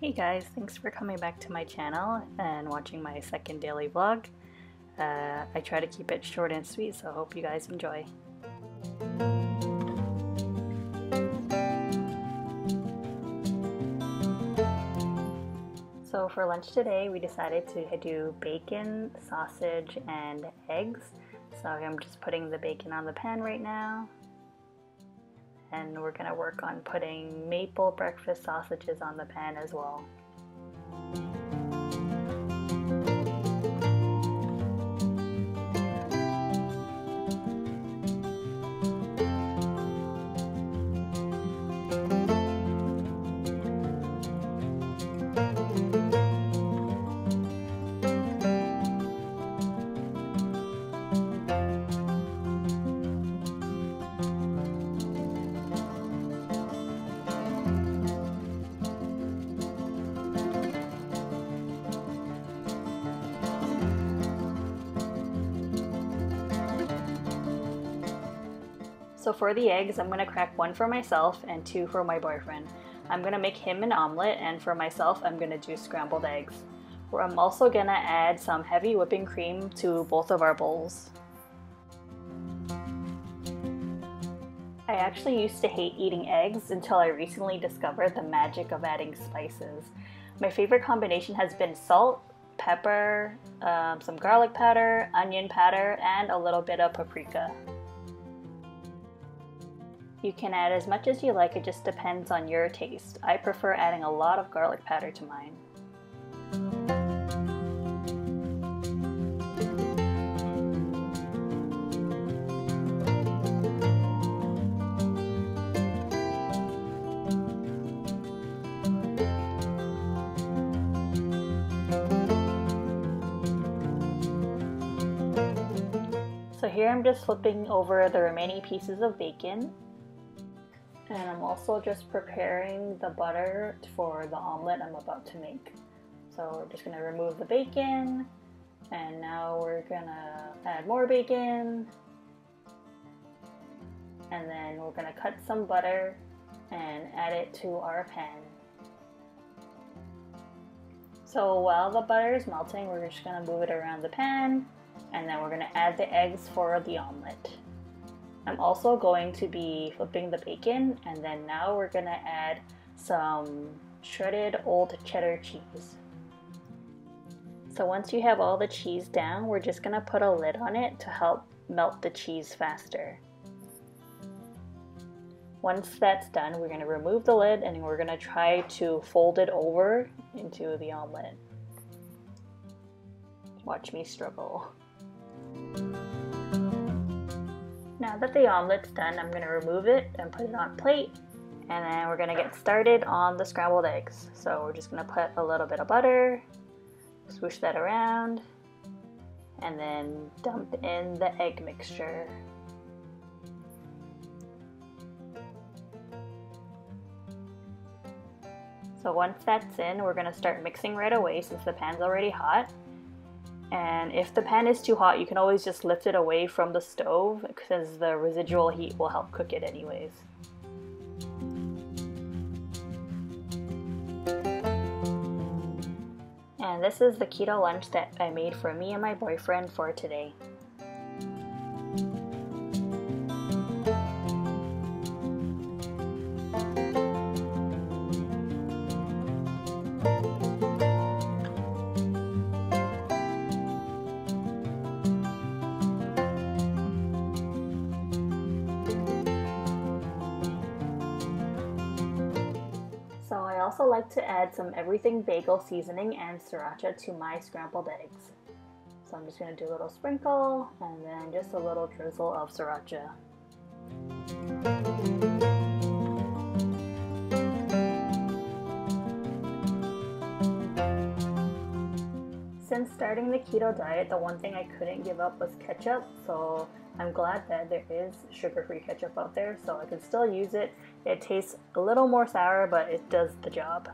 Hey guys, thanks for coming back to my channel and watching my second daily vlog. I try to keep it short and sweet, so I hope you guys enjoy. So for lunch today, we decided to do bacon, sausage, and eggs. So I'm just putting the bacon on the pan right now. And we're gonna work on putting maple breakfast sausages on the pan as well. So for the eggs, I'm gonna crack one for myself and two for my boyfriend. I'm gonna make him an omelet, and for myself, I'm gonna do scrambled eggs. I'm also gonna add some heavy whipping cream to both of our bowls. I actually used to hate eating eggs until I recently discovered the magic of adding spices. My favorite combination has been salt, pepper, some garlic powder, onion powder, and a little bit of paprika. You can add as much as you like, it just depends on your taste. I prefer adding a lot of garlic powder to mine. So here I'm just flipping over the remaining pieces of bacon. And I'm also just preparing the butter for the omelet I'm about to make. So we're just going to remove the bacon, and now we're going to add more bacon, and then we're going to cut some butter and add it to our pan. So while the butter is melting, we're just going to move it around the pan, and then we're going to add the eggs for the omelet. I'm also going to be flipping the bacon, and then now we're gonna add some shredded old cheddar cheese. So once you have all the cheese down, we're just gonna put a lid on it to help melt the cheese faster. Once that's done, we're gonna remove the lid and we're gonna try to fold it over into the omelet. Watch me struggle. Now that the omelet's done, I'm going to remove it and put it on a plate, and then we're going to get started on the scrambled eggs. So we're just going to put a little bit of butter, swoosh that around, and then dump in the egg mixture. So once that's in, we're going to start mixing right away since the pan's already hot. And if the pan is too hot, you can always just lift it away from the stove because the residual heat will help cook it anyways. And this is the keto lunch that I made for me and my boyfriend for today. I also like to add some everything bagel seasoning and sriracha to my scrambled eggs. So I'm just going to do a little sprinkle and then just a little drizzle of sriracha. Since starting the keto diet, the one thing I couldn't give up was ketchup, so I'm glad that there is sugar-free ketchup out there, so I can still use it. It tastes a little more sour, but it does the job.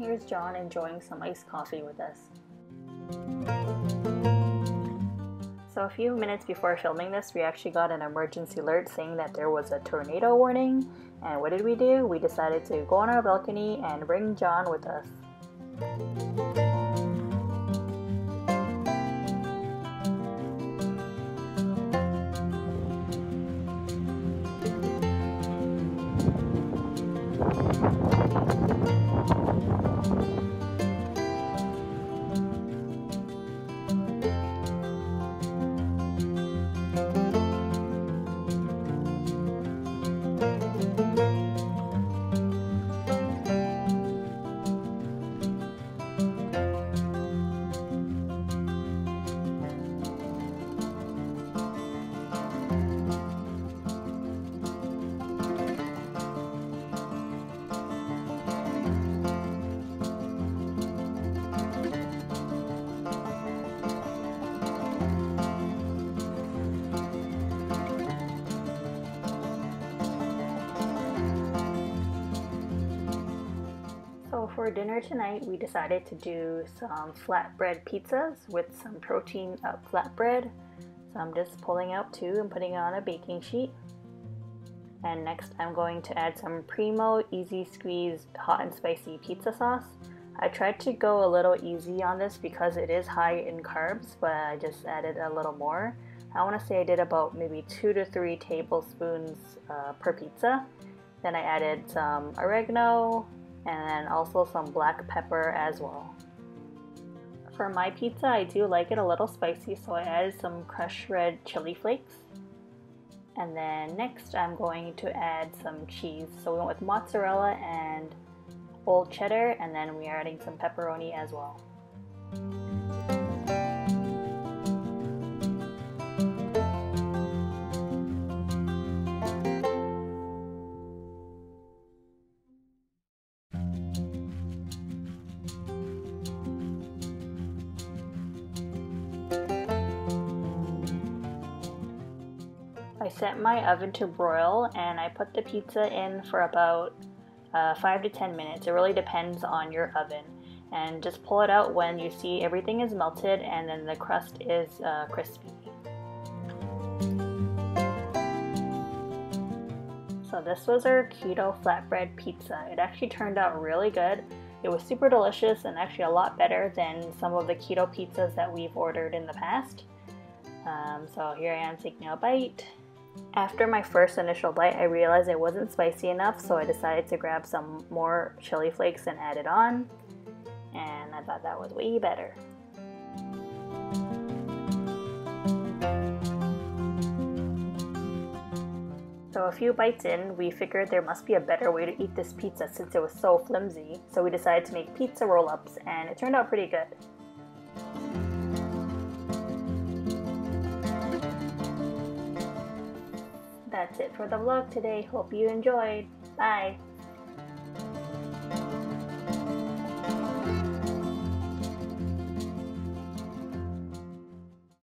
here's John enjoying some iced coffee with us. So a few minutes before filming this, we actually got an emergency alert saying that there was a tornado warning. And what did we do? We decided to go on our balcony and bring John with us. So for dinner tonight, we decided to do some flatbread pizzas with some protein flatbread. So I'm just pulling out 2 and putting it on a baking sheet. And next I'm going to add some Primo Easy Squeeze hot and spicy pizza sauce. I tried to go a little easy on this because it is high in carbs, but I just added a little more. I want to say I did about maybe 2 to 3 tablespoons per pizza. Then I added some oregano, and then also some black pepper as well. For my pizza, I do like it a little spicy, so I added some crushed red chili flakes. And then next I'm going to add some cheese. So we went with mozzarella and old cheddar, and then we are adding some pepperoni as well. I set my oven to broil and I put the pizza in for about 5 to 10 minutes. It really depends on your oven. And just pull it out when you see everything is melted and then the crust is crispy. So this was our keto flatbread pizza. It actually turned out really good. It was super delicious and actually a lot better than some of the keto pizzas that we've ordered in the past. So here I am taking a bite. After my first initial bite, I realized it wasn't spicy enough, so I decided to grab some more chili flakes and add it on. And I thought that was way better. So a few bites in, we figured there must be a better way to eat this pizza since it was so flimsy. So we decided to make pizza roll-ups, and it turned out pretty good. That's it for the vlog today. Hope you enjoyed. Bye!